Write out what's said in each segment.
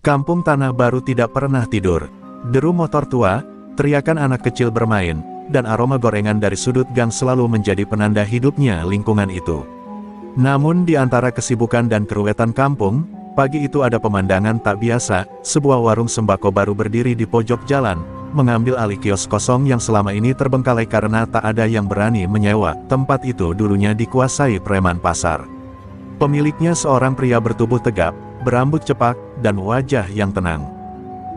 Kampung Tanah Baru tidak pernah tidur. Deru motor tua, teriakan anak kecil bermain, dan aroma gorengan dari sudut gang selalu menjadi penanda hidupnya lingkungan itu. Namun di antara kesibukan dan keruwetan kampung, pagi itu ada pemandangan tak biasa. Sebuah warung sembako baru berdiri di pojok jalan, mengambil alih kios kosong yang selama ini terbengkalai karena tak ada yang berani menyewa. Tempat itu dulunya dikuasai preman pasar. Pemiliknya seorang pria bertubuh tegap, berambut cepak, dan wajah yang tenang.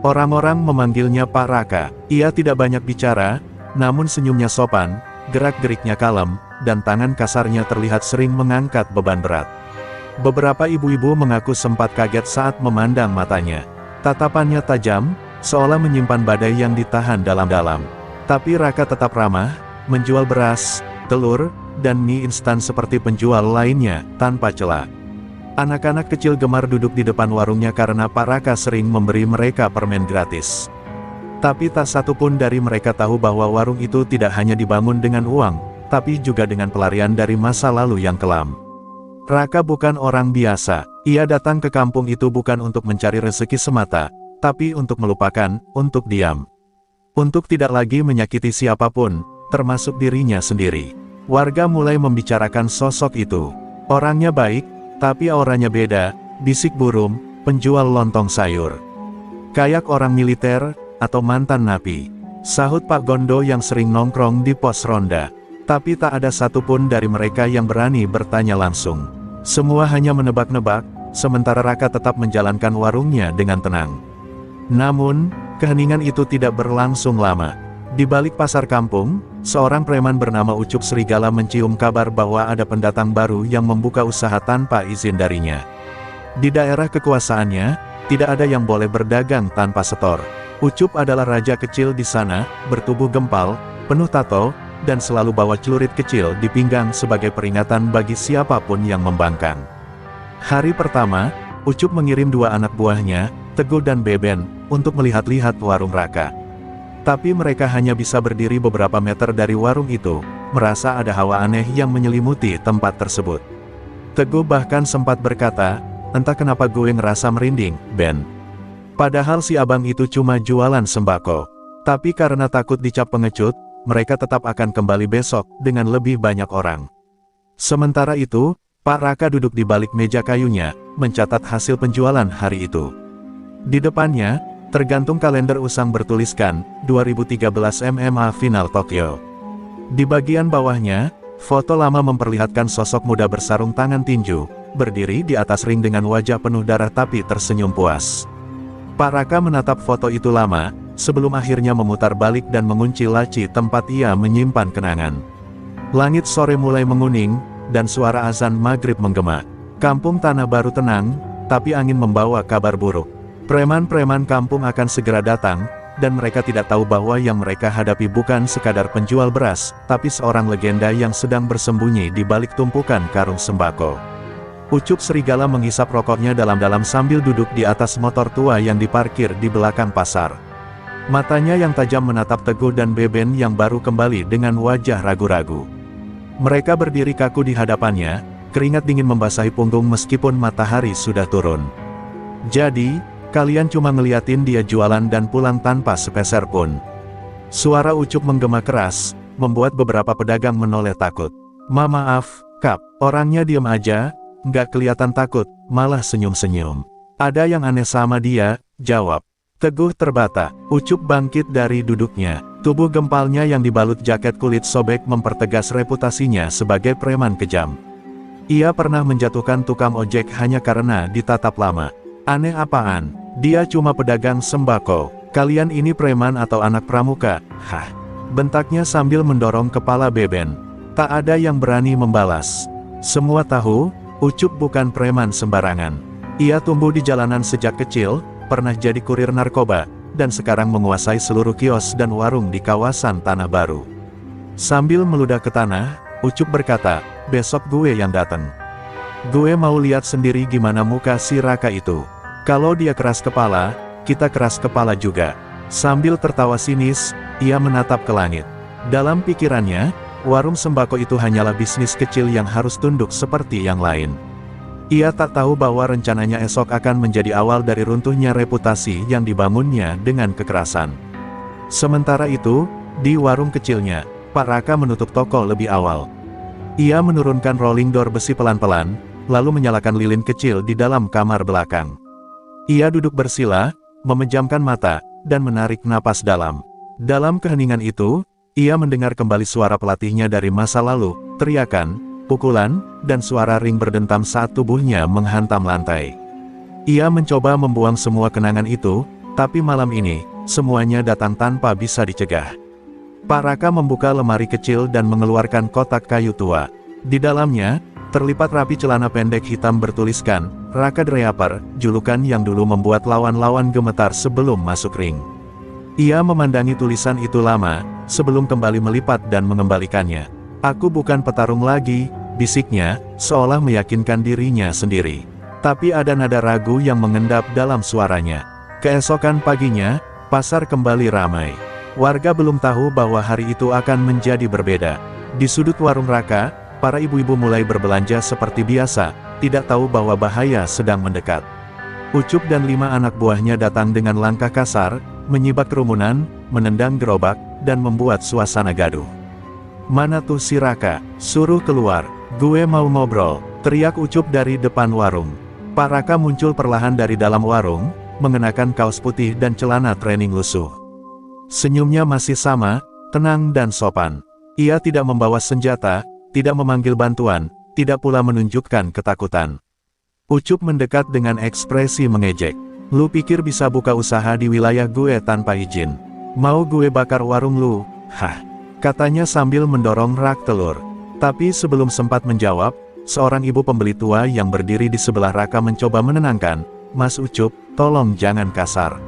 Orang-orang memanggilnya Pak Raka. Ia tidak banyak bicara, namun senyumnya sopan, gerak-geriknya kalem, dan tangan kasarnya terlihat sering mengangkat beban berat. Beberapa ibu-ibu mengaku sempat kaget saat memandang matanya. Tatapannya tajam, seolah menyimpan badai yang ditahan dalam-dalam. Tapi Raka tetap ramah, menjual beras, telur, dan mie instan seperti penjual lainnya, tanpa celah. Anak-anak kecil gemar duduk di depan warungnya karena Pak Raka sering memberi mereka permen gratis. Tapi tak satu pun dari mereka tahu bahwa warung itu tidak hanya dibangun dengan uang, tapi juga dengan pelarian dari masa lalu yang kelam. Raka bukan orang biasa. Ia datang ke kampung itu bukan untuk mencari rezeki semata, tapi untuk melupakan, untuk diam. Untuk tidak lagi menyakiti siapapun, termasuk dirinya sendiri. Warga mulai membicarakan sosok itu. Orangnya baik, tapi auranya beda, bisik burung, penjual lontong sayur. Kayak orang militer, atau mantan napi, sahut Pak Gondo yang sering nongkrong di pos ronda. Tapi tak ada satupun dari mereka yang berani bertanya langsung. Semua hanya menebak-nebak, sementara Raka tetap menjalankan warungnya dengan tenang. Namun, keheningan itu tidak berlangsung lama. Di balik pasar kampung, seorang preman bernama Ucup Serigala mencium kabar bahwa ada pendatang baru yang membuka usaha tanpa izin darinya. Di daerah kekuasaannya, tidak ada yang boleh berdagang tanpa setor. Ucup adalah raja kecil di sana, bertubuh gempal, penuh tato, dan selalu bawa celurit kecil di pinggang sebagai peringatan bagi siapapun yang membangkang. Hari pertama, Ucup mengirim dua anak buahnya, Teguh dan Beben, untuk melihat-lihat warung Raka. Tapi mereka hanya bisa berdiri beberapa meter dari warung itu, merasa ada hawa aneh yang menyelimuti tempat tersebut. Teguh bahkan sempat berkata, "Entah kenapa gue ngerasa merinding, Ben." Padahal si abang itu cuma jualan sembako. Tapi karena takut dicap pengecut, mereka tetap akan kembali besok, dengan lebih banyak orang. Sementara itu, Pak Raka duduk di balik meja kayunya, mencatat hasil penjualan hari itu. Di depannya, tergantung kalender usang bertuliskan, 2013 MMA Final Tokyo. Di bagian bawahnya, foto lama memperlihatkan sosok muda bersarung tangan tinju, berdiri di atas ring dengan wajah penuh darah tapi tersenyum puas. Pak Raka menatap foto itu lama, sebelum akhirnya memutar balik dan mengunci laci tempat ia menyimpan kenangan. Langit sore mulai menguning, dan suara azan maghrib menggema. Kampung Tanah Baru tenang, tapi angin membawa kabar buruk. Preman-preman kampung akan segera datang, dan mereka tidak tahu bahwa yang mereka hadapi bukan sekadar penjual beras, tapi seorang legenda yang sedang bersembunyi di balik tumpukan karung sembako. Ucup Serigala menghisap rokoknya dalam-dalam sambil duduk di atas motor tua yang diparkir di belakang pasar. Matanya yang tajam menatap Teguh dan Beben yang baru kembali dengan wajah ragu-ragu. Mereka berdiri kaku di hadapannya, keringat dingin membasahi punggung meskipun matahari sudah turun. "Jadi, kalian cuma ngeliatin dia jualan dan pulang tanpa sepeser pun?" Suara Ucup menggema keras, membuat beberapa pedagang menoleh takut. Maaf, Kap." Orangnya diam aja, nggak kelihatan takut, malah senyum-senyum. "Ada yang aneh sama dia," jawab Teguh terbata. Ucup bangkit dari duduknya. Tubuh gempalnya yang dibalut jaket kulit sobek mempertegas reputasinya sebagai preman kejam. Ia pernah menjatuhkan tukang ojek hanya karena ditatap lama. "Aneh apaan? Dia cuma pedagang sembako. Kalian ini preman atau anak pramuka?" "Hah?" bentaknya sambil mendorong kepala Beben. Tak ada yang berani membalas. Semua tahu, Ucup bukan preman sembarangan. Ia tumbuh di jalanan sejak kecil, pernah jadi kurir narkoba, dan sekarang menguasai seluruh kios dan warung di kawasan Tanah Baru. Sambil meludah ke tanah, Ucup berkata, "Besok gue yang datang. Gue mau lihat sendiri gimana muka si Raka itu. Kalau dia keras kepala, kita keras kepala juga." Sambil tertawa sinis, ia menatap ke langit. Dalam pikirannya, warung sembako itu hanyalah bisnis kecil yang harus tunduk seperti yang lain. Ia tak tahu bahwa rencananya esok akan menjadi awal dari runtuhnya reputasi yang dibangunnya dengan kekerasan. Sementara itu, di warung kecilnya, Pak Raka menutup toko lebih awal. Ia menurunkan rolling door besi pelan-pelan, lalu menyalakan lilin kecil di dalam kamar belakang. Ia duduk bersila, memejamkan mata, dan menarik napas dalam. Dalam keheningan itu, ia mendengar kembali suara pelatihnya dari masa lalu, teriakan, pukulan, dan suara ring berdentam saat tubuhnya menghantam lantai. Ia mencoba membuang semua kenangan itu, tapi malam ini, semuanya datang tanpa bisa dicegah. Pak Raka membuka lemari kecil dan mengeluarkan kotak kayu tua. Di dalamnya, terlipat rapi celana pendek hitam bertuliskan, Raka Dreaper, julukan yang dulu membuat lawan-lawan gemetar sebelum masuk ring. Ia memandangi tulisan itu lama, sebelum kembali melipat dan mengembalikannya. Aku bukan petarung lagi, bisiknya, seolah meyakinkan dirinya sendiri. Tapi ada nada ragu yang mengendap dalam suaranya. Keesokan paginya, pasar kembali ramai. Warga belum tahu bahwa hari itu akan menjadi berbeda. Di sudut warung Raka, para ibu-ibu mulai berbelanja seperti biasa, tidak tahu bahwa bahaya sedang mendekat. Ucup dan 5 anak buahnya datang dengan langkah kasar, menyibak kerumunan, menendang gerobak, dan membuat suasana gaduh. Mana tuh si Raka? Suruh keluar, gue mau ngobrol, teriak Ucup dari depan warung. Pak Raka muncul perlahan dari dalam warung, mengenakan kaos putih dan celana training lusuh. Senyumnya masih sama, tenang dan sopan. Ia tidak membawa senjata, tidak memanggil bantuan, tidak pula menunjukkan ketakutan. Ucup mendekat dengan ekspresi mengejek. Lu pikir bisa buka usaha di wilayah gue tanpa izin? Mau gue bakar warung lu? Hah? Katanya sambil mendorong rak telur. Tapi sebelum sempat menjawab, seorang ibu pembeli tua yang berdiri di sebelah Raka mencoba menenangkan, Mas Ucup, tolong jangan kasar.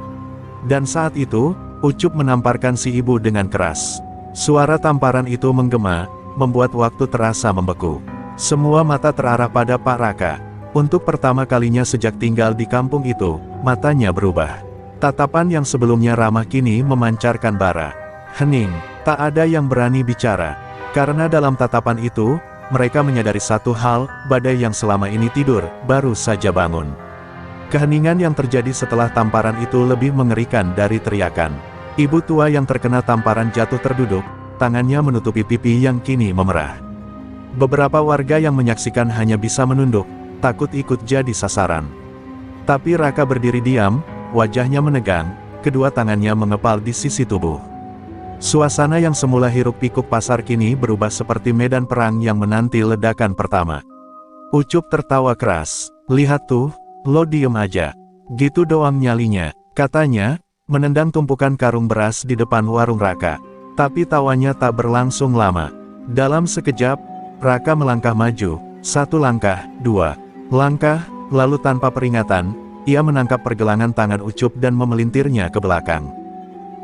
Dan saat itu, Ucup menamparkan si ibu dengan keras. Suara tamparan itu menggema, membuat waktu terasa membeku. Semua mata terarah pada Pak Raka. Untuk pertama kalinya sejak tinggal di kampung itu, matanya berubah. Tatapan yang sebelumnya ramah kini memancarkan bara. Hening, tak ada yang berani bicara. Karena dalam tatapan itu, mereka menyadari satu hal, badai yang selama ini tidur, baru saja bangun. Keheningan yang terjadi setelah tamparan itu lebih mengerikan dari teriakan. Ibu tua yang terkena tamparan jatuh terduduk, tangannya menutupi pipi yang kini memerah. Beberapa warga yang menyaksikan hanya bisa menunduk, takut ikut jadi sasaran. Tapi Raka berdiri diam, wajahnya menegang, kedua tangannya mengepal di sisi tubuh. Suasana yang semula hiruk-pikuk pasar kini berubah seperti medan perang yang menanti ledakan pertama. Ucup tertawa keras, lihat tuh, lo diem aja. Gitu doang nyalinya, katanya, menendang tumpukan karung beras di depan warung Raka. Tapi tawanya tak berlangsung lama. Dalam sekejap, Raka melangkah maju, 1 langkah, 2 langkah, lalu tanpa peringatan, ia menangkap pergelangan tangan Ucup dan memelintirnya ke belakang.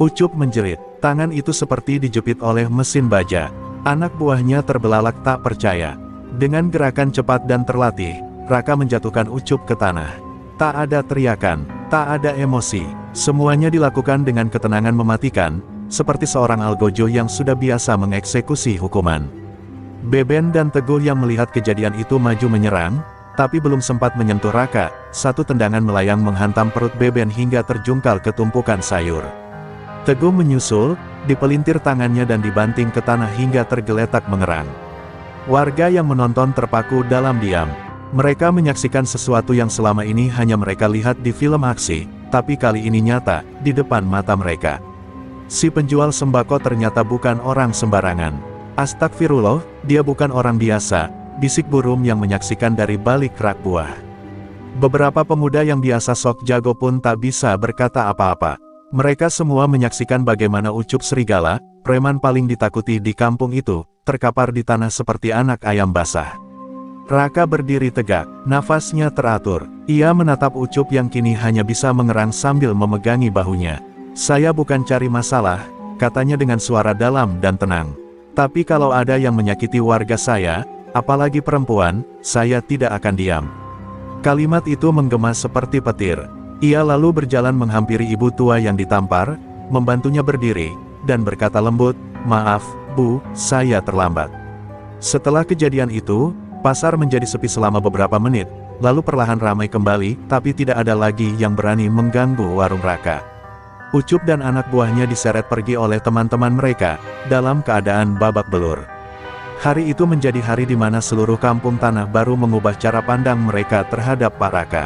Ucup menjerit, tangan itu seperti dijepit oleh mesin baja. Anak buahnya terbelalak tak percaya. Dengan gerakan cepat dan terlatih, Raka menjatuhkan Ucup ke tanah. Tak ada teriakan, tak ada emosi, semuanya dilakukan dengan ketenangan mematikan, seperti seorang algojo yang sudah biasa mengeksekusi hukuman. Beben dan Teguh yang melihat kejadian itu maju menyerang, tapi belum sempat menyentuh Raka, satu tendangan melayang menghantam perut Beben hingga terjungkal ke tumpukan sayur. Teguh menyusul, dipelintir tangannya dan dibanting ke tanah hingga tergeletak mengerang. Warga yang menonton terpaku dalam diam. Mereka menyaksikan sesuatu yang selama ini hanya mereka lihat di film aksi, tapi kali ini nyata, di depan mata mereka. Si penjual sembako ternyata bukan orang sembarangan. Astagfirullah, dia bukan orang biasa, bisik burung yang menyaksikan dari balik rak buah. Beberapa pemuda yang biasa sok jago pun tak bisa berkata apa-apa. Mereka semua menyaksikan bagaimana Ucup Serigala, preman paling ditakuti di kampung itu, terkapar di tanah seperti anak ayam basah. Raka berdiri tegak, nafasnya teratur. Ia menatap Ucup yang kini hanya bisa mengerang sambil memegangi bahunya. Saya bukan cari masalah, katanya dengan suara dalam dan tenang. Tapi kalau ada yang menyakiti warga saya, apalagi perempuan, saya tidak akan diam. Kalimat itu menggema seperti petir. Ia lalu berjalan menghampiri ibu tua yang ditampar, membantunya berdiri, dan berkata lembut, "Maaf, Bu, saya terlambat." Setelah kejadian itu, pasar menjadi sepi selama beberapa menit, lalu perlahan ramai kembali, tapi tidak ada lagi yang berani mengganggu warung Raka. Ucup dan anak buahnya diseret pergi oleh teman-teman mereka, dalam keadaan babak belur. Hari itu menjadi hari di mana seluruh kampung Tanah Baru mengubah cara pandang mereka terhadap Pak Raka.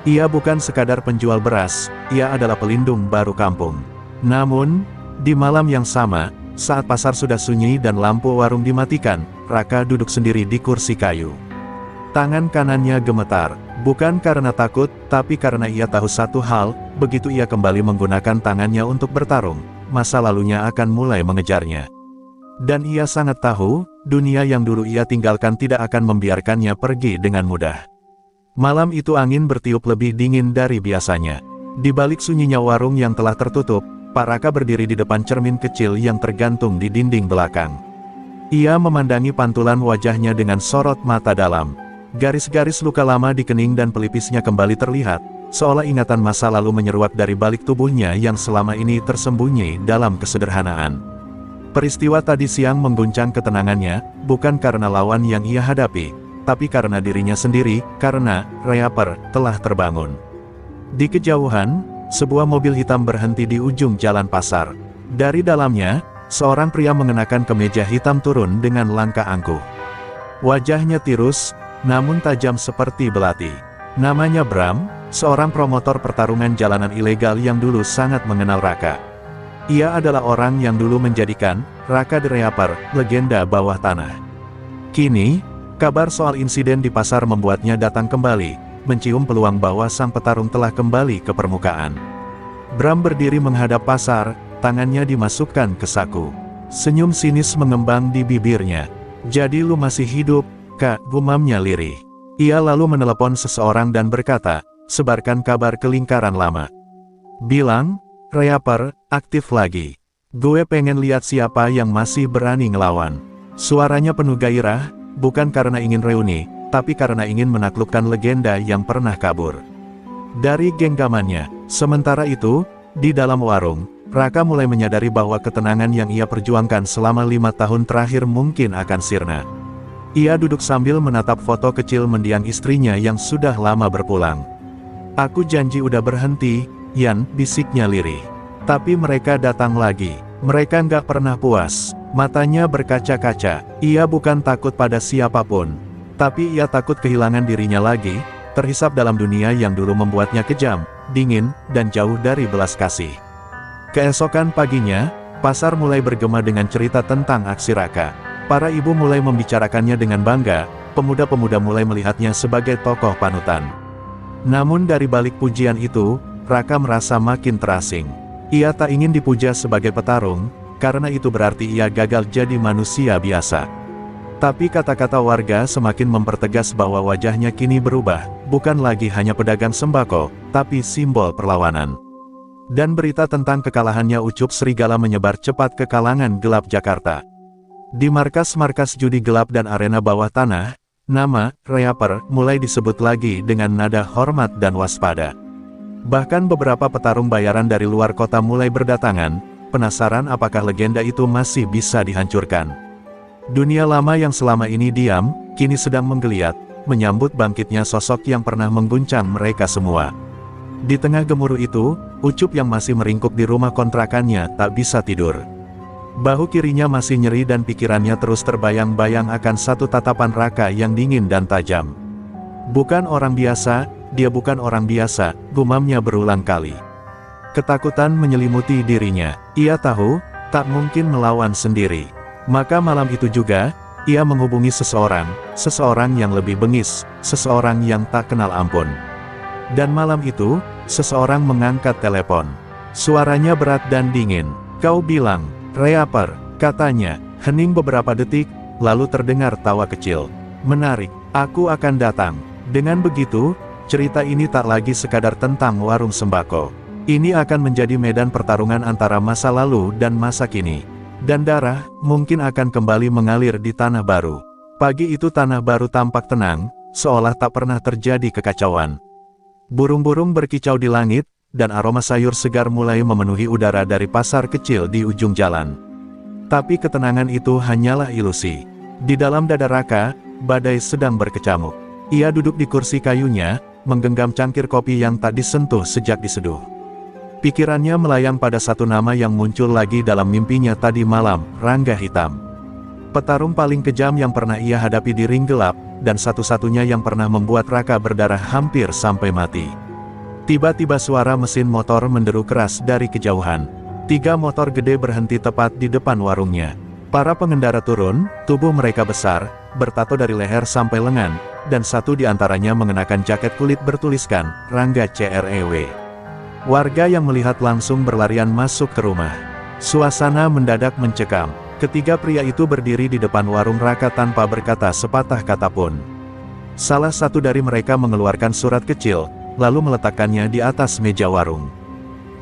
Ia bukan sekadar penjual beras, ia adalah pelindung baru kampung. Namun, di malam yang sama, saat pasar sudah sunyi dan lampu warung dimatikan, Raka duduk sendiri di kursi kayu. Tangan kanannya gemetar, bukan karena takut, tapi karena ia tahu satu hal, begitu ia kembali menggunakan tangannya untuk bertarung, masa lalunya akan mulai mengejarnya. Dan ia sangat tahu, dunia yang dulu ia tinggalkan tidak akan membiarkannya pergi dengan mudah. Malam itu angin bertiup lebih dingin dari biasanya. Di balik sunyinya warung yang telah tertutup, Pak Raka berdiri di depan cermin kecil yang tergantung di dinding belakang. Ia memandangi pantulan wajahnya dengan sorot mata dalam. Garis-garis luka lama di kening dan pelipisnya kembali terlihat, seolah ingatan masa lalu menyeruak dari balik tubuhnya yang selama ini tersembunyi dalam kesederhanaan. Peristiwa tadi siang mengguncang ketenangannya, bukan karena lawan yang ia hadapi, tapi karena dirinya sendiri, karena Reaper telah terbangun. Di kejauhan, sebuah mobil hitam berhenti di ujung jalan pasar. Dari dalamnya, seorang pria mengenakan kemeja hitam turun dengan langkah angkuh. Wajahnya tirus, namun tajam seperti belati. Namanya Bram, seorang promotor pertarungan jalanan ilegal yang dulu sangat mengenal Raka. Ia adalah orang yang dulu menjadikan Raka the Reaper legenda bawah tanah. Kini, kabar soal insiden di pasar membuatnya datang kembali, mencium peluang bahwa sang petarung telah kembali ke permukaan. Bram berdiri menghadap pasar, tangannya dimasukkan ke saku. Senyum sinis mengembang di bibirnya. "Jadi lu masih hidup, Kak," gumamnya lirih. Ia lalu menelepon seseorang dan berkata, "Sebarkan kabar ke lingkaran lama. Bilang, Reaper aktif lagi. Gue pengen lihat siapa yang masih berani ngelawan." Suaranya penuh gairah, bukan karena ingin reuni, tapi karena ingin menaklukkan legenda yang pernah kabur dari genggamannya. Sementara itu, di dalam warung, Raka mulai menyadari bahwa ketenangan yang ia perjuangkan selama 5 tahun terakhir mungkin akan sirna. Ia duduk sambil menatap foto kecil mendiang istrinya yang sudah lama berpulang. "Aku janji udah berhenti, Yan," bisiknya lirih. Tapi mereka datang lagi. Mereka nggak pernah puas. Matanya berkaca-kaca. Ia bukan takut pada siapapun, tapi ia takut kehilangan dirinya lagi, terhisap dalam dunia yang dulu membuatnya kejam, dingin, dan jauh dari belas kasih. Keesokan paginya, pasar mulai bergema dengan cerita tentang aksi Raka. Para ibu mulai membicarakannya dengan bangga, pemuda-pemuda mulai melihatnya sebagai tokoh panutan. Namun dari balik pujian itu, Raka merasa makin terasing. Ia tak ingin dipuja sebagai petarung, karena itu berarti ia gagal jadi manusia biasa. Tapi kata-kata warga semakin mempertegas bahwa wajahnya kini berubah, bukan lagi hanya pedagang sembako, tapi simbol perlawanan. Dan berita tentang kekalahannya Ucup Serigala menyebar cepat ke kalangan gelap Jakarta. Di markas-markas judi gelap dan arena bawah tanah, nama Reaper mulai disebut lagi dengan nada hormat dan waspada. Bahkan beberapa petarung bayaran dari luar kota mulai berdatangan, penasaran apakah legenda itu masih bisa dihancurkan. Dunia lama yang selama ini diam, kini sedang menggeliat, menyambut bangkitnya sosok yang pernah mengguncang mereka semua. Di tengah gemuruh itu, Ucup yang masih meringkuk di rumah kontrakannya tak bisa tidur. Bahu kirinya masih nyeri dan pikirannya terus terbayang-bayang akan satu tatapan Raka yang dingin dan tajam. "Bukan orang biasa, dia bukan orang biasa," gumamnya berulang kali. Ketakutan menyelimuti dirinya. Ia tahu, tak mungkin melawan sendiri. Maka malam itu juga, ia menghubungi seseorang yang lebih bengis, seseorang yang tak kenal ampun. Dan malam itu, seseorang mengangkat telepon. Suaranya berat dan dingin. "Kau bilang, Reaper," katanya. Hening beberapa detik, lalu terdengar tawa kecil. "Menarik, aku akan datang." Dengan begitu, cerita ini tak lagi sekadar tentang warung sembako. Ini akan menjadi medan pertarungan antara masa lalu dan masa kini. Dan darah, mungkin akan kembali mengalir di Tanah Baru. Pagi itu Tanah Baru tampak tenang, seolah tak pernah terjadi kekacauan. Burung-burung berkicau di langit, dan aroma sayur segar mulai memenuhi udara dari pasar kecil di ujung jalan. Tapi ketenangan itu hanyalah ilusi. Di dalam dada Raka, badai sedang berkecamuk. Ia duduk di kursi kayunya, menggenggam cangkir kopi yang tak disentuh sejak diseduh. Pikirannya melayang pada satu nama yang muncul lagi dalam mimpinya tadi malam, Rangga Hitam. Petarung paling kejam yang pernah ia hadapi di ring gelap, dan satu-satunya yang pernah membuat Raka berdarah hampir sampai mati. Tiba-tiba suara mesin motor menderu keras dari kejauhan. 3 motor gede berhenti tepat di depan warungnya. Para pengendara turun, tubuh mereka besar, bertato dari leher sampai lengan, dan satu di antaranya mengenakan jaket kulit bertuliskan, Rangga CREW. Warga yang melihat langsung berlarian masuk ke rumah. Suasana mendadak mencekam. Ketiga pria itu berdiri di depan warung Raka tanpa berkata sepatah kata pun. Salah satu dari mereka mengeluarkan surat kecil, lalu meletakkannya di atas meja warung.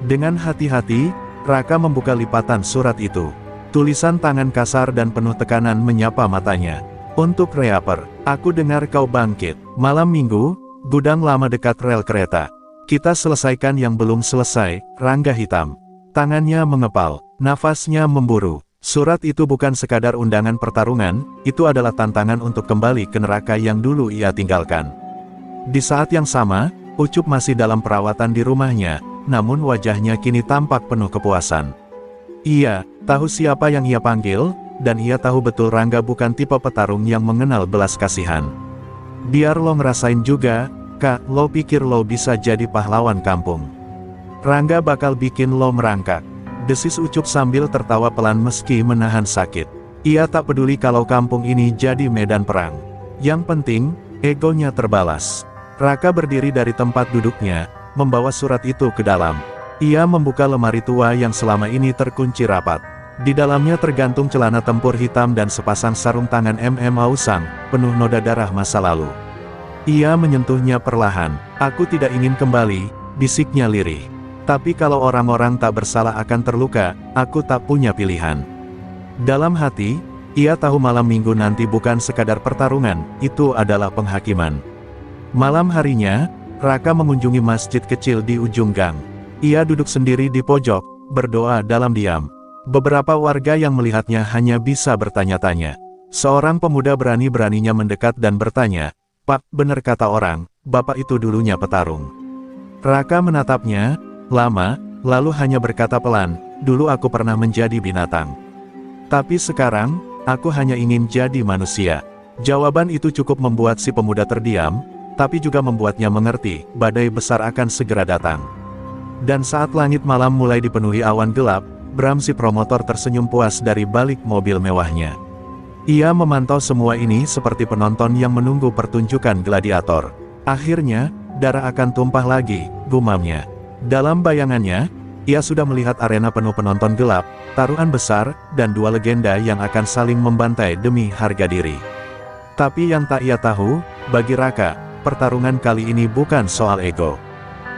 Dengan hati-hati, Raka membuka lipatan surat itu. Tulisan tangan kasar dan penuh tekanan menyapa matanya. Untuk Reaper, aku dengar kau bangkit. Malam minggu, gudang lama dekat rel kereta. Kita selesaikan yang belum selesai, Rangga Hitam. Tangannya mengepal, nafasnya memburu. Surat itu bukan sekadar undangan pertarungan, itu adalah tantangan untuk kembali ke neraka yang dulu ia tinggalkan. Di saat yang sama, Ucup masih dalam perawatan di rumahnya, namun wajahnya kini tampak penuh kepuasan. Ia tahu siapa yang ia panggil, dan ia tahu betul Rangga bukan tipe petarung yang mengenal belas kasihan. Biar lo ngerasain juga, Kak, lo pikir lo bisa jadi pahlawan kampung. Rangga bakal bikin lo merangkak. Desis Ucup sambil tertawa pelan meski menahan sakit. Ia tak peduli kalau kampung ini jadi medan perang. Yang penting, egonya terbalas. Raka berdiri dari tempat duduknya, membawa surat itu ke dalam. Ia membuka lemari tua yang selama ini terkunci rapat. Di dalamnya tergantung celana tempur hitam dan sepasang sarung tangan Usang, penuh noda darah masa lalu. Ia menyentuhnya perlahan. Aku tidak ingin kembali, bisiknya lirih. Tapi kalau orang-orang tak bersalah akan terluka, aku tak punya pilihan. Dalam hati, ia tahu malam minggu nanti bukan sekadar pertarungan, itu adalah penghakiman. Malam harinya, Raka mengunjungi masjid kecil di ujung gang. Ia duduk sendiri di pojok, berdoa dalam diam. Beberapa warga yang melihatnya hanya bisa bertanya-tanya. Seorang pemuda berani-beraninya mendekat dan bertanya, "Pak, benar kata orang, Bapak itu dulunya petarung." Raka menatapnya lama, lalu hanya berkata pelan, "Dulu aku pernah menjadi binatang. Tapi sekarang, aku hanya ingin jadi manusia." Jawaban itu cukup membuat si pemuda terdiam, tapi juga membuatnya mengerti, badai besar akan segera datang. Dan saat langit malam mulai dipenuhi awan gelap, Bram si promotor tersenyum puas dari balik mobil mewahnya. Ia memantau semua ini seperti penonton yang menunggu pertunjukan gladiator. Akhirnya, darah akan tumpah lagi, gumamnya. Dalam bayangannya, ia sudah melihat arena penuh penonton gelap, taruhan besar, dan 2 legenda yang akan saling membantai demi harga diri. Tapi yang tak ia tahu, bagi Raka, pertarungan kali ini bukan soal ego.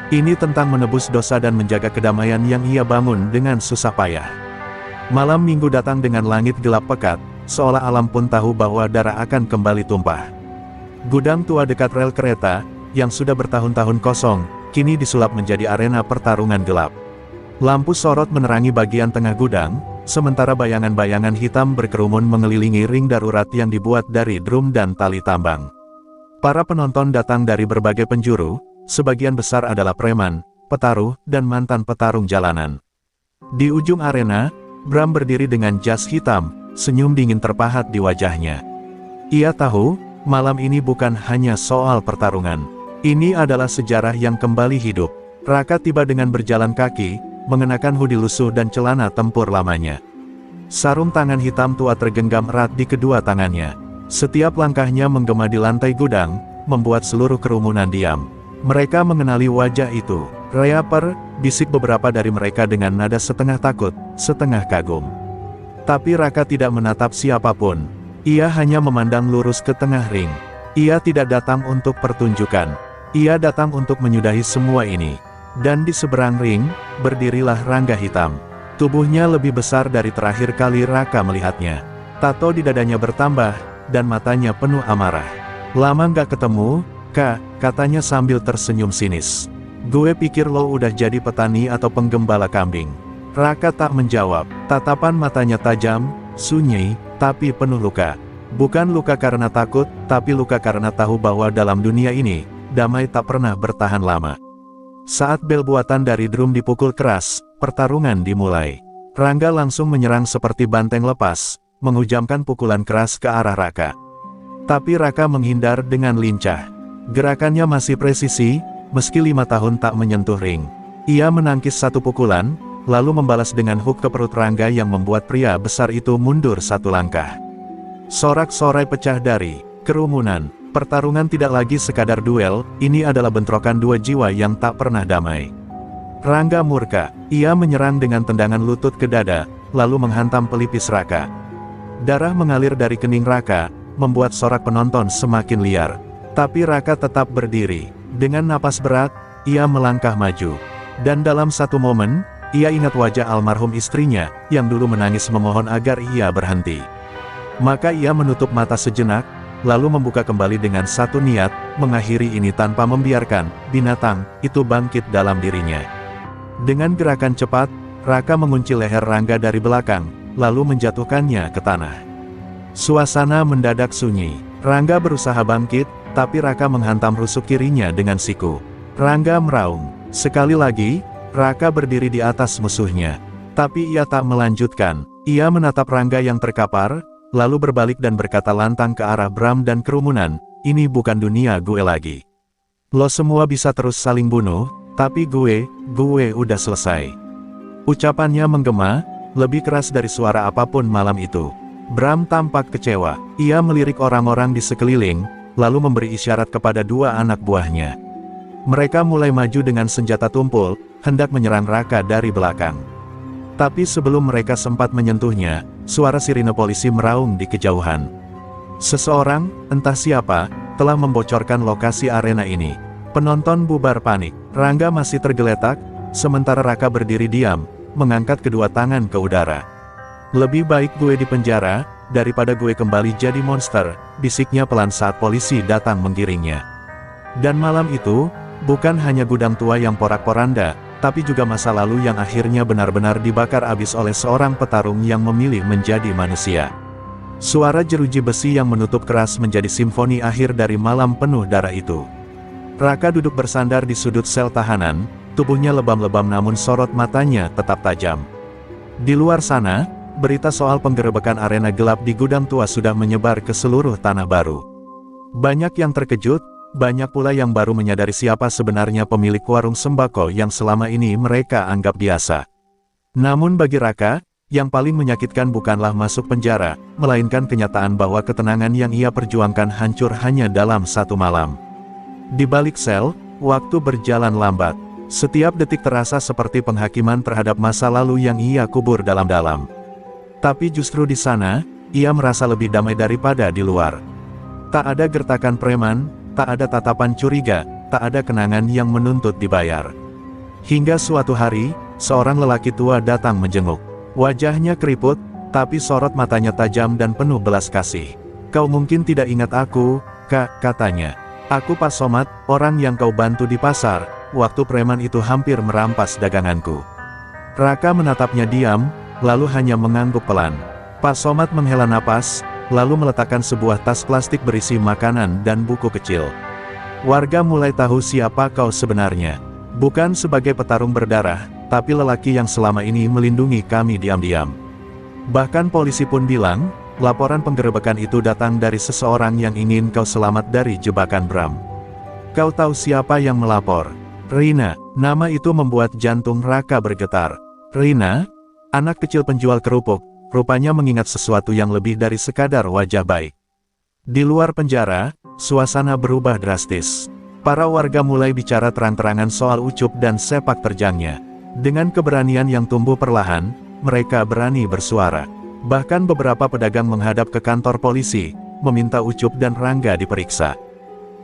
Ini tentang menebus dosa dan menjaga kedamaian yang ia bangun dengan susah payah. Malam minggu datang dengan langit gelap pekat, seolah alam pun tahu bahwa darah akan kembali tumpah. Gudang tua dekat rel kereta, yang sudah bertahun-tahun kosong, kini disulap menjadi arena pertarungan gelap. Lampu sorot menerangi bagian tengah gudang, sementara bayangan-bayangan hitam berkerumun mengelilingi ring darurat yang dibuat dari drum dan tali tambang. Para penonton datang dari berbagai penjuru, sebagian besar adalah preman, petaruh, dan mantan petarung jalanan. Di ujung arena, Bram berdiri dengan jas hitam, senyum dingin terpahat di wajahnya. Ia tahu, malam ini bukan hanya soal pertarungan. Ini adalah sejarah yang kembali hidup. Raka tiba dengan berjalan kaki, mengenakan hoodie lusuh dan celana tempur lamanya. Sarung tangan hitam tua tergenggam erat di kedua tangannya. Setiap langkahnya menggema di lantai gudang, membuat seluruh kerumunan diam. Mereka mengenali wajah itu. "Reaper," bisik beberapa dari mereka dengan nada setengah takut, setengah kagum. Tapi Raka tidak menatap siapapun. Ia hanya memandang lurus ke tengah ring. Ia tidak datang untuk pertunjukan. Ia datang untuk menyudahi semua ini. Dan di seberang ring, berdirilah Rangga Hitam. Tubuhnya lebih besar dari terakhir kali Raka melihatnya. Tato di dadanya bertambah, dan matanya penuh amarah. "Lama nggak ketemu, Kak," katanya sambil tersenyum sinis. "Gue pikir lo udah jadi petani atau penggembala kambing." Raka tak menjawab. Tatapan matanya tajam, sunyi, tapi penuh luka. Bukan luka karena takut, tapi luka karena tahu bahwa dalam dunia ini, damai tak pernah bertahan lama. Saat bel buatan dari drum dipukul keras, pertarungan dimulai. Rangga langsung menyerang seperti banteng lepas, menghujamkan pukulan keras ke arah Raka. Tapi Raka menghindar dengan lincah. Gerakannya masih presisi, meski 5 tahun tak menyentuh ring. Ia menangkis satu pukulan, lalu membalas dengan hook ke perut Rangga yang membuat pria besar itu mundur 1 langkah. Sorak-sorai pecah dari kerumunan. Pertarungan tidak lagi sekadar duel, ini adalah bentrokan 2 jiwa yang tak pernah damai. Rangga murka, ia menyerang dengan tendangan lutut ke dada, lalu menghantam pelipis Raka. Darah mengalir dari kening Raka, membuat sorak penonton semakin liar. Tapi Raka tetap berdiri. Dengan napas berat, ia melangkah maju. Dan dalam satu momen, ia ingat wajah almarhum istrinya, yang dulu menangis memohon agar ia berhenti. Maka ia menutup mata sejenak, lalu membuka kembali dengan satu niat, mengakhiri ini tanpa membiarkan binatang itu bangkit dalam dirinya. Dengan gerakan cepat, Raka mengunci leher Rangga dari belakang, lalu menjatuhkannya ke tanah. Suasana mendadak sunyi. Rangga berusaha bangkit, tapi Raka menghantam rusuk kirinya dengan siku. Rangga meraung. Sekali lagi, Raka berdiri di atas musuhnya. Tapi ia tak melanjutkan. Ia menatap Rangga yang terkapar, lalu berbalik dan berkata lantang ke arah Bram dan kerumunan, "Ini bukan dunia gue lagi. Lo semua bisa terus saling bunuh, tapi gue udah selesai." Ucapannya menggema, lebih keras dari suara apapun malam itu. Bram tampak kecewa. Ia melirik orang-orang di sekeliling, lalu memberi isyarat kepada 2 anak buahnya. Mereka mulai maju dengan senjata tumpul, hendak menyerang Raka dari belakang. Tapi sebelum mereka sempat menyentuhnya, suara sirine polisi meraung di kejauhan. Seseorang, entah siapa, telah membocorkan lokasi arena ini. Penonton bubar panik. Rangga masih tergeletak, sementara Raka berdiri diam, mengangkat kedua tangan ke udara. "Lebih baik gue di penjara, daripada gue kembali jadi monster," bisiknya pelan saat polisi datang menggiringnya. Dan malam itu, bukan hanya gudang tua yang porak-poranda, tapi juga masa lalu yang akhirnya benar-benar dibakar habis oleh seorang petarung yang memilih menjadi manusia. Suara jeruji besi yang menutup keras menjadi simfoni akhir dari malam penuh darah itu. Raka duduk bersandar di sudut sel tahanan, tubuhnya lebam-lebam namun sorot matanya tetap tajam. Di luar sana, berita soal penggerebekan arena gelap di gudang tua sudah menyebar ke seluruh Tanah Baru. Banyak yang terkejut, banyak pula yang baru menyadari siapa sebenarnya pemilik warung sembako yang selama ini mereka anggap biasa. Namun bagi Raka, yang paling menyakitkan bukanlah masuk penjara, melainkan kenyataan bahwa ketenangan yang ia perjuangkan hancur hanya dalam 1 malam. Di balik sel, waktu berjalan lambat. Setiap detik terasa seperti penghakiman terhadap masa lalu yang ia kubur dalam-dalam. Tapi justru di sana, ia merasa lebih damai daripada di luar. Tak ada gertakan preman, tak ada tatapan curiga, tak ada kenangan yang menuntut dibayar. Hingga suatu hari, seorang lelaki tua datang menjenguk. Wajahnya keriput, tapi sorot matanya tajam dan penuh belas kasih. "Kau mungkin tidak ingat aku, Kak," katanya. "Aku Pak Somad, orang yang kau bantu di pasar, waktu preman itu hampir merampas daganganku." Raka menatapnya diam, lalu hanya mengangguk pelan. Pak Somad menghela napas, lalu meletakkan sebuah tas plastik berisi makanan dan buku kecil. "Warga mulai tahu siapa kau sebenarnya. Bukan sebagai petarung berdarah, tapi lelaki yang selama ini melindungi kami diam-diam. Bahkan polisi pun bilang, laporan penggerebekan itu datang dari seseorang yang ingin kau selamat dari jebakan Bram. Kau tahu siapa yang melapor?" "Rina." Nama itu membuat jantung Raka bergetar. Rina? Anak kecil penjual kerupuk, rupanya mengingat sesuatu yang lebih dari sekadar wajah baik. Di luar penjara, suasana berubah drastis. Para warga mulai bicara terang-terangan soal Ucup dan sepak terjangnya. Dengan keberanian yang tumbuh perlahan, mereka berani bersuara. Bahkan beberapa pedagang menghadap ke kantor polisi, meminta Ucup dan Rangga diperiksa.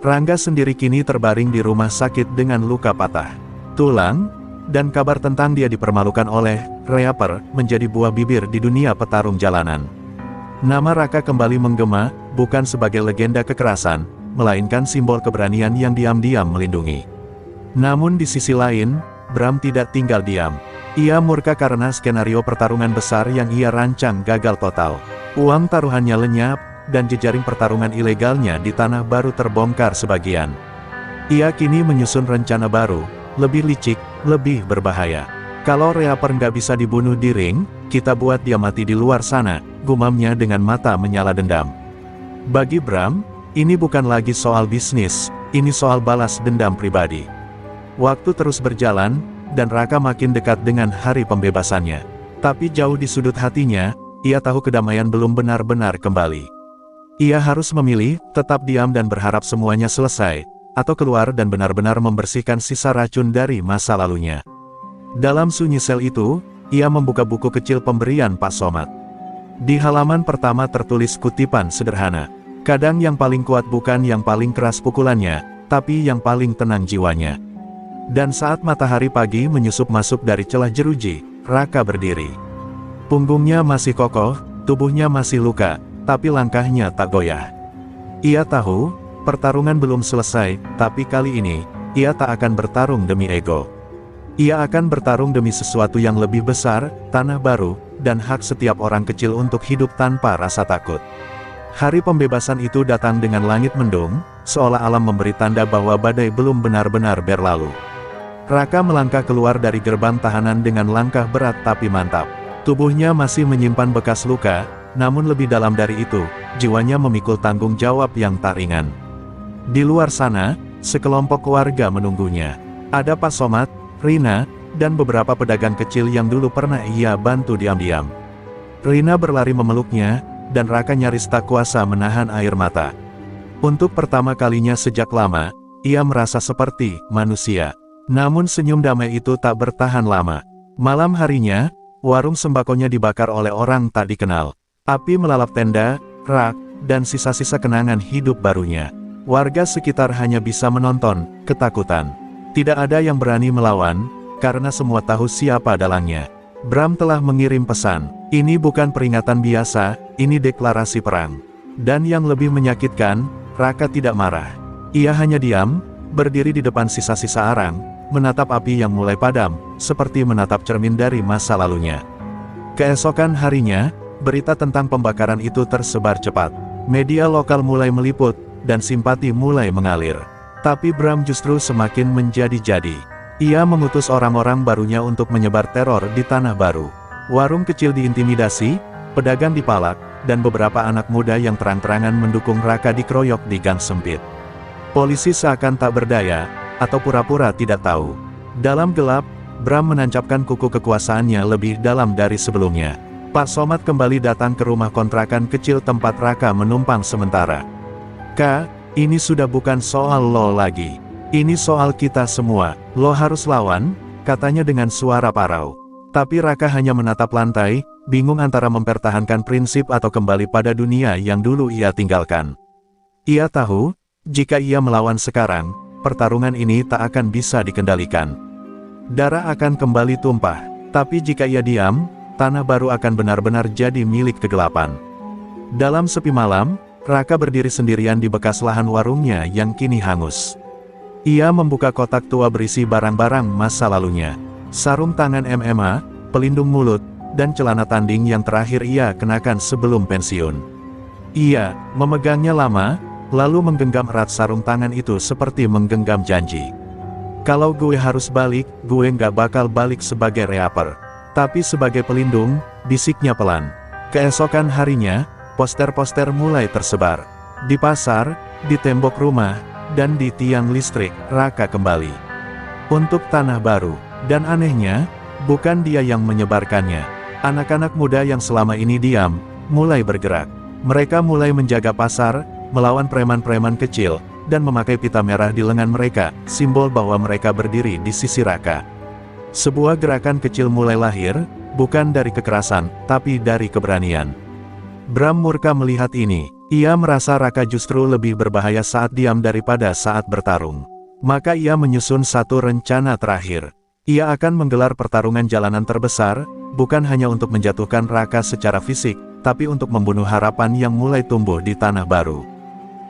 Rangga sendiri kini terbaring di rumah sakit dengan luka patah tulang, dan kabar tentang dia dipermalukan oleh Reaper menjadi buah bibir di dunia petarung jalanan. Nama Raka kembali menggema, bukan sebagai legenda kekerasan, melainkan simbol keberanian yang diam-diam melindungi. Namun di sisi lain, Bram tidak tinggal diam. Ia murka karena skenario pertarungan besar yang ia rancang gagal total. Uang taruhannya lenyap, dan jejaring pertarungan ilegalnya di Tanah Baru terbongkar sebagian. Ia kini menyusun rencana baru, lebih licik, lebih berbahaya. Kalau Reaper nggak bisa dibunuh di ring, kita buat dia mati di luar sana, gumamnya dengan mata menyala dendam. Bagi Bram, ini bukan lagi soal bisnis, ini soal balas dendam pribadi. Waktu terus berjalan, dan Raka makin dekat dengan hari pembebasannya. Tapi jauh di sudut hatinya, ia tahu kedamaian belum benar-benar kembali. Ia harus memilih, tetap diam dan berharap semuanya selesai, atau keluar dan benar-benar membersihkan sisa racun dari masa lalunya. Dalam sunyi sel itu, ia membuka buku kecil pemberian Pak Somad. Di halaman pertama tertulis kutipan sederhana. Kadang yang paling kuat bukan yang paling keras pukulannya, tapi yang paling tenang jiwanya. Dan saat matahari pagi menyusup masuk dari celah jeruji, Raka berdiri. Punggungnya masih kokoh, tubuhnya masih luka, tapi langkahnya tak goyah. Ia tahu, pertarungan belum selesai, tapi kali ini, ia tak akan bertarung demi ego. Ia akan bertarung demi sesuatu yang lebih besar, tanah baru, dan hak setiap orang kecil untuk hidup tanpa rasa takut. Hari pembebasan itu datang dengan langit mendung, seolah alam memberi tanda bahwa badai belum benar-benar berlalu. Raka melangkah keluar dari gerbang tahanan dengan langkah berat tapi mantap. Tubuhnya masih menyimpan bekas luka, namun lebih dalam dari itu, jiwanya memikul tanggung jawab yang tak ringan. Di luar sana, sekelompok warga menunggunya. Ada Pak Somad, Rina, dan beberapa pedagang kecil yang dulu pernah ia bantu diam-diam. Rina berlari memeluknya, dan Raka nyaris tak kuasa menahan air mata. Untuk pertama kalinya sejak lama, ia merasa seperti manusia. Namun senyum damai itu tak bertahan lama. Malam harinya, warung sembakonya dibakar oleh orang tak dikenal. Api melalap tenda, rak, dan sisa-sisa kenangan hidup barunya. Warga sekitar hanya bisa menonton, ketakutan. Tidak ada yang berani melawan, karena semua tahu siapa dalangnya. Bram telah mengirim pesan. Ini bukan peringatan biasa, ini deklarasi perang. Dan yang lebih menyakitkan, Raka tidak marah. Ia hanya diam, berdiri di depan sisa-sisa arang, menatap api yang mulai padam, seperti menatap cermin dari masa lalunya. Keesokan harinya, berita tentang pembakaran itu tersebar cepat. Media lokal mulai meliput, dan simpati mulai mengalir. Tapi Bram justru semakin menjadi-jadi. Ia mengutus orang-orang barunya untuk menyebar teror di Tanah Baru. Warung kecil diintimidasi, pedagang dipalak, dan beberapa anak muda yang terang-terangan mendukung Raka dikeroyok di gang sempit. Polisi seakan tak berdaya, atau pura-pura tidak tahu. Dalam gelap, Bram menancapkan kuku kekuasaannya lebih dalam dari sebelumnya. Pak Somad kembali datang ke rumah kontrakan kecil tempat Raka menumpang sementara. "Kak, ini sudah bukan soal lo lagi. Ini soal kita semua. Lo harus lawan," katanya dengan suara parau. Tapi Raka hanya menatap lantai, bingung antara mempertahankan prinsip atau kembali pada dunia yang dulu ia tinggalkan. Ia tahu, jika ia melawan sekarang, pertarungan ini tak akan bisa dikendalikan. Darah akan kembali tumpah. Tapi jika ia diam, Tanah Baru akan benar-benar jadi milik kegelapan. Dalam sepi malam, Raka berdiri sendirian di bekas lahan warungnya yang kini hangus. Ia membuka kotak tua berisi barang-barang masa lalunya. Sarung tangan MMA, pelindung mulut, dan celana tanding yang terakhir ia kenakan sebelum pensiun. Ia memegangnya lama, lalu menggenggam erat sarung tangan itu seperti menggenggam janji. "Kalau gue harus balik, gue nggak bakal balik sebagai Reaper. Tapi sebagai pelindung," bisiknya pelan. Keesokan harinya, poster-poster mulai tersebar. Di pasar, di tembok rumah, dan di tiang listrik, Raka kembali. Untuk Tanah Baru. Dan anehnya, bukan dia yang menyebarkannya. Anak-anak muda yang selama ini diam, mulai bergerak. Mereka mulai menjaga pasar, melawan preman-preman kecil, dan memakai pita merah di lengan mereka, simbol bahwa mereka berdiri di sisi Raka. Sebuah gerakan kecil mulai lahir, bukan dari kekerasan, tapi dari keberanian. Bram murka melihat ini. Ia merasa Raka justru lebih berbahaya saat diam daripada saat bertarung. Maka ia menyusun satu rencana terakhir. Ia akan menggelar pertarungan jalanan terbesar, bukan hanya untuk menjatuhkan Raka secara fisik, tapi untuk membunuh harapan yang mulai tumbuh di Tanah Baru.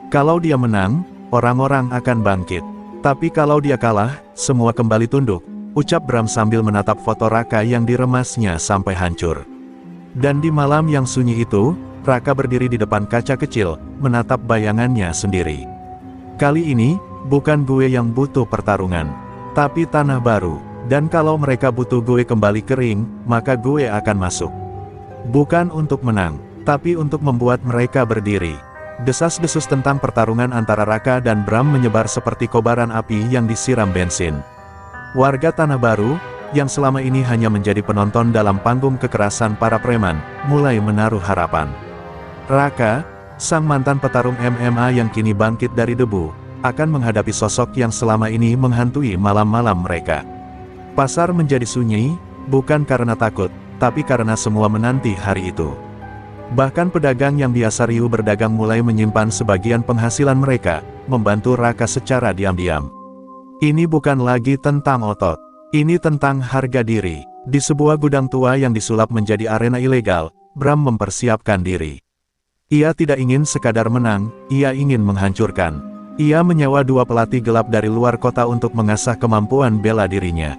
Kalau dia menang, orang-orang akan bangkit. Tapi kalau dia kalah, semua kembali tunduk, ucap Bram sambil menatap foto Raka yang diremasnya sampai hancur. Dan di malam yang sunyi itu, Raka berdiri di depan kaca kecil, menatap bayangannya sendiri. Kali ini, bukan gue yang butuh pertarungan, tapi tanah baru. Dan kalau mereka butuh gue kembali kering, maka gue akan masuk. Bukan untuk menang, tapi untuk membuat mereka berdiri. Desas-desus tentang pertarungan antara Raka dan Bram menyebar seperti kobaran api yang disiram bensin. Warga Tanah Baru, yang selama ini hanya menjadi penonton dalam panggung kekerasan para preman, mulai menaruh harapan. Raka, sang mantan petarung MMA yang kini bangkit dari debu, akan menghadapi sosok yang selama ini menghantui malam-malam mereka. Pasar menjadi sunyi, bukan karena takut, tapi karena semua menanti hari itu. Bahkan pedagang yang biasa riuh berdagang mulai menyimpan sebagian penghasilan mereka, membantu Raka secara diam-diam. Ini bukan lagi tentang otot, ini tentang harga diri. Di sebuah gudang tua yang disulap menjadi arena ilegal, Bram mempersiapkan diri. Ia tidak ingin sekadar menang, ia ingin menghancurkan. Ia menyewa 2 pelatih gelap dari luar kota untuk mengasah kemampuan bela dirinya.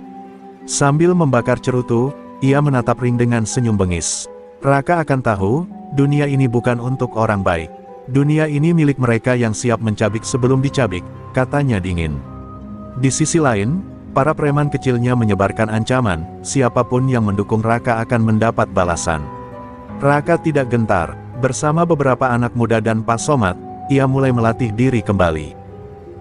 Sambil membakar cerutu, ia menatap ring dengan senyum bengis. Raka akan tahu, dunia ini bukan untuk orang baik. Dunia ini milik mereka yang siap mencabik sebelum dicabik, katanya dingin. Di sisi lain, para preman kecilnya menyebarkan ancaman, siapapun yang mendukung Raka akan mendapat balasan. Raka tidak gentar, bersama beberapa anak muda dan Pak Somad, ia mulai melatih diri kembali.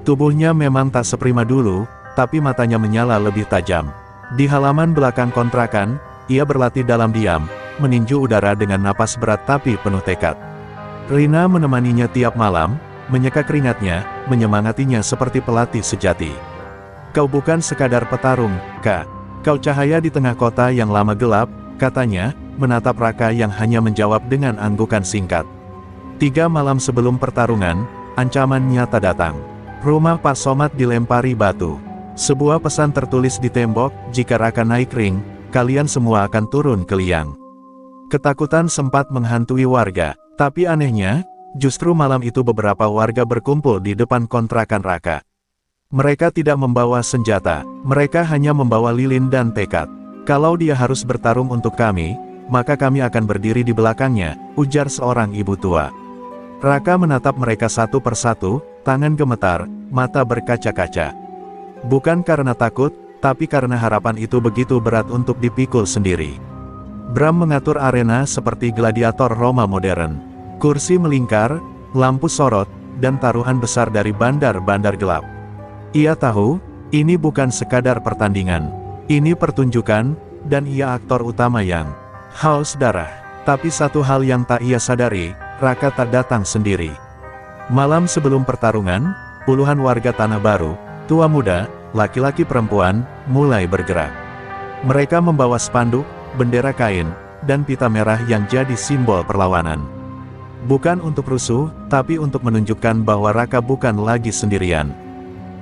Tubuhnya memang tak seprima dulu, tapi matanya menyala lebih tajam. Di halaman belakang kontrakan, ia berlatih dalam diam, meninju udara dengan napas berat tapi penuh tekad. Rina menemaninya tiap malam, menyeka keringatnya, menyemangatinya seperti pelatih sejati. Kau bukan sekadar petarung, Kak. Kau cahaya di tengah kota yang lama gelap, katanya, menatap Raka yang hanya menjawab dengan anggukan singkat. 3 malam sebelum pertarungan, ancaman nyata datang. Rumah Pak Somad dilempari batu. Sebuah pesan tertulis di tembok, jika Raka naik ring, kalian semua akan turun ke liang. Ketakutan sempat menghantui warga, tapi anehnya, justru malam itu beberapa warga berkumpul di depan kontrakan Raka. Mereka tidak membawa senjata, mereka hanya membawa lilin dan tekad. Kalau dia harus bertarung untuk kami, maka kami akan berdiri di belakangnya, ujar seorang ibu tua. Raka menatap mereka satu persatu, tangan gemetar, mata berkaca-kaca. Bukan karena takut, tapi karena harapan itu begitu berat untuk dipikul sendiri. Bram mengatur arena seperti gladiator Roma modern. Kursi melingkar, lampu sorot, dan taruhan besar dari bandar-bandar gelap. Ia tahu, ini bukan sekadar pertandingan. Ini pertunjukan, dan ia aktor utama yang haus darah. Tapi satu hal yang tak ia sadari, Raka tak datang sendiri. Malam sebelum pertarungan, puluhan warga Tanah Baru, tua muda, laki-laki perempuan, mulai bergerak. Mereka membawa spanduk, bendera kain, dan pita merah yang jadi simbol perlawanan. Bukan untuk rusuh, tapi untuk menunjukkan bahwa Raka bukan lagi sendirian.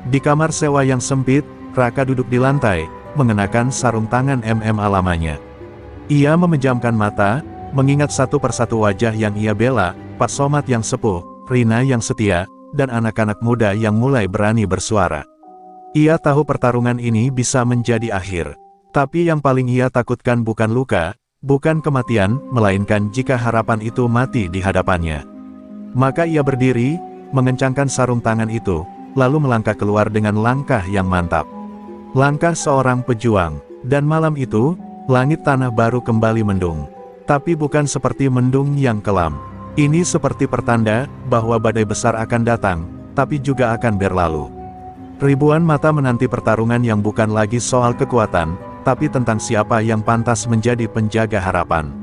Di kamar sewa yang sempit, Raka duduk di lantai, mengenakan sarung tangan MMA lamanya. Ia memejamkan mata, mengingat satu persatu wajah yang ia bela, Pak Somad yang sepuh, Rina yang setia, dan anak-anak muda yang mulai berani bersuara. Ia tahu pertarungan ini bisa menjadi akhir. Tapi yang paling ia takutkan bukan luka, bukan kematian, melainkan jika harapan itu mati di hadapannya. Maka ia berdiri, mengencangkan sarung tangan itu, lalu melangkah keluar dengan langkah yang mantap. Langkah seorang pejuang, dan malam itu, langit Tanah Baru kembali mendung. Tapi bukan seperti mendung yang kelam. Ini seperti pertanda, bahwa badai besar akan datang, tapi juga akan berlalu. Ribuan mata menanti pertarungan yang bukan lagi soal kekuatan, tapi tentang siapa yang pantas menjadi penjaga harapan.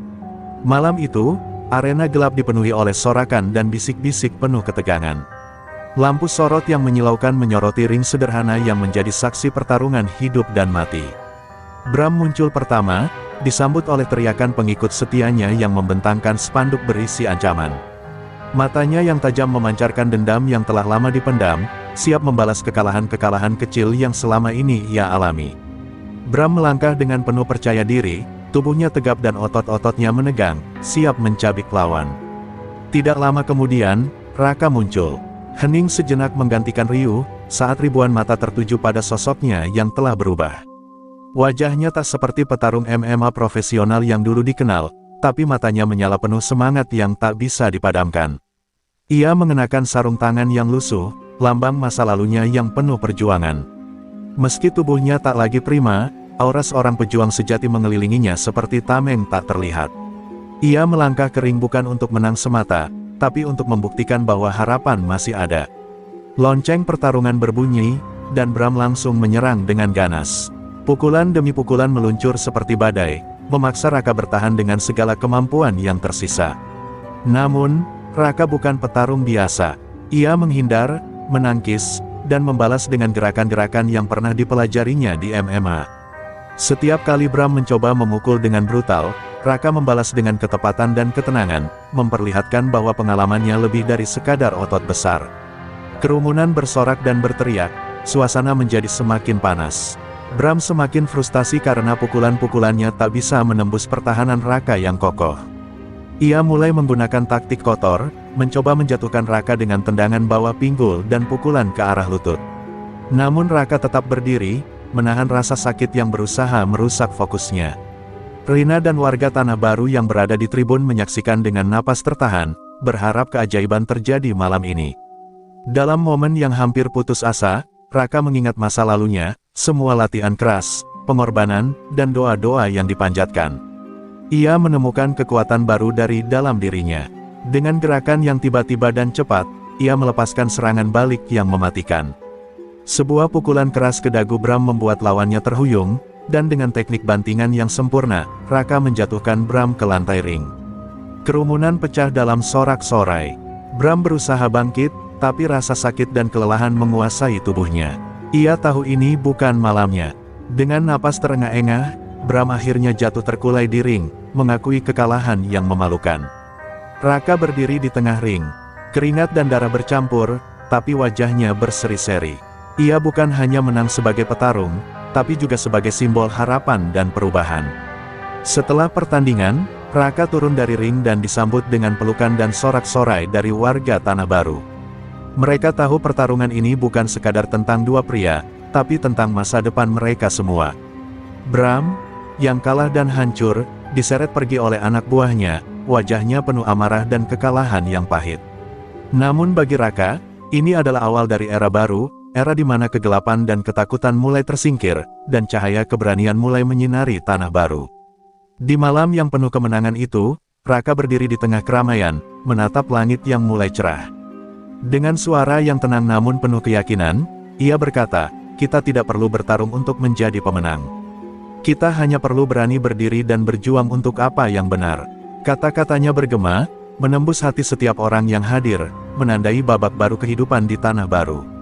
Malam itu, arena gelap dipenuhi oleh sorakan dan bisik-bisik penuh ketegangan. Lampu sorot yang menyilaukan menyoroti ring sederhana yang menjadi saksi pertarungan hidup dan mati. Bram muncul pertama, disambut oleh teriakan pengikut setianya yang membentangkan spanduk berisi ancaman. Matanya yang tajam memancarkan dendam yang telah lama dipendam, siap membalas kekalahan-kekalahan kecil yang selama ini ia alami. Bram melangkah dengan penuh percaya diri, tubuhnya tegap dan otot-ototnya menegang, siap mencabik lawan. Tidak lama kemudian, Raka muncul. Hening sejenak menggantikan riuh, saat ribuan mata tertuju pada sosoknya yang telah berubah. Wajahnya tak seperti petarung MMA profesional yang dulu dikenal, tapi matanya menyala penuh semangat yang tak bisa dipadamkan. Ia mengenakan sarung tangan yang lusuh, lambang masa lalunya yang penuh perjuangan. Meski tubuhnya tak lagi prima, aura seorang pejuang sejati mengelilinginya seperti tameng tak terlihat. Ia melangkah ke ring bukan untuk menang semata, tapi untuk membuktikan bahwa harapan masih ada. Lonceng pertarungan berbunyi, dan Bram langsung menyerang dengan ganas. Pukulan demi pukulan meluncur seperti badai, memaksa Raka bertahan dengan segala kemampuan yang tersisa. Namun, Raka bukan petarung biasa. Ia menghindar, menangkis, dan membalas dengan gerakan-gerakan yang pernah dipelajarinya di MMA. Setiap kali Bram mencoba memukul dengan brutal, Raka membalas dengan ketepatan dan ketenangan, memperlihatkan bahwa pengalamannya lebih dari sekadar otot besar. Kerumunan bersorak dan berteriak, suasana menjadi semakin panas. Bram semakin frustasi karena pukulan-pukulannya tak bisa menembus pertahanan Raka yang kokoh. Ia mulai menggunakan taktik kotor, mencoba menjatuhkan Raka dengan tendangan bawah pinggul dan pukulan ke arah lutut. Namun Raka tetap berdiri, menahan rasa sakit yang berusaha merusak fokusnya. Rina dan warga Tanah Baru yang berada di tribun menyaksikan dengan napas tertahan, berharap keajaiban terjadi malam ini. Dalam momen yang hampir putus asa, Raka mengingat masa lalunya, semua latihan keras, pengorbanan, dan doa-doa yang dipanjatkan. Ia menemukan kekuatan baru dari dalam dirinya. Dengan gerakan yang tiba-tiba dan cepat, ia melepaskan serangan balik yang mematikan. Sebuah pukulan keras ke dagu Bram membuat lawannya terhuyung, dan dengan teknik bantingan yang sempurna, Raka menjatuhkan Bram ke lantai ring. Kerumunan pecah dalam sorak-sorai. Bram berusaha bangkit, tapi rasa sakit dan kelelahan menguasai tubuhnya. Ia tahu ini bukan malamnya. Dengan napas terengah-engah, Bram akhirnya jatuh terkulai di ring, mengakui kekalahan yang memalukan. Raka berdiri di tengah ring. Keringat dan darah bercampur, tapi wajahnya berseri-seri. Ia bukan hanya menang sebagai petarung, tapi juga sebagai simbol harapan dan perubahan. Setelah pertandingan, Raka turun dari ring dan disambut dengan pelukan dan sorak-sorai dari warga Tanah Baru. Mereka tahu pertarungan ini bukan sekadar tentang dua pria, tapi tentang masa depan mereka semua. Bram, yang kalah dan hancur, diseret pergi oleh anak buahnya, wajahnya penuh amarah dan kekalahan yang pahit. Namun bagi Raka, ini adalah awal dari era baru, era di mana kegelapan dan ketakutan mulai tersingkir, dan cahaya keberanian mulai menyinari Tanah Baru. Di malam yang penuh kemenangan itu, Raka berdiri di tengah keramaian, menatap langit yang mulai cerah. Dengan suara yang tenang namun penuh keyakinan, ia berkata, "Kita tidak perlu bertarung untuk menjadi pemenang. Kita hanya perlu berani berdiri dan berjuang untuk apa yang benar." Kata-katanya bergema, menembus hati setiap orang yang hadir, menandai babak baru kehidupan di Tanah Baru.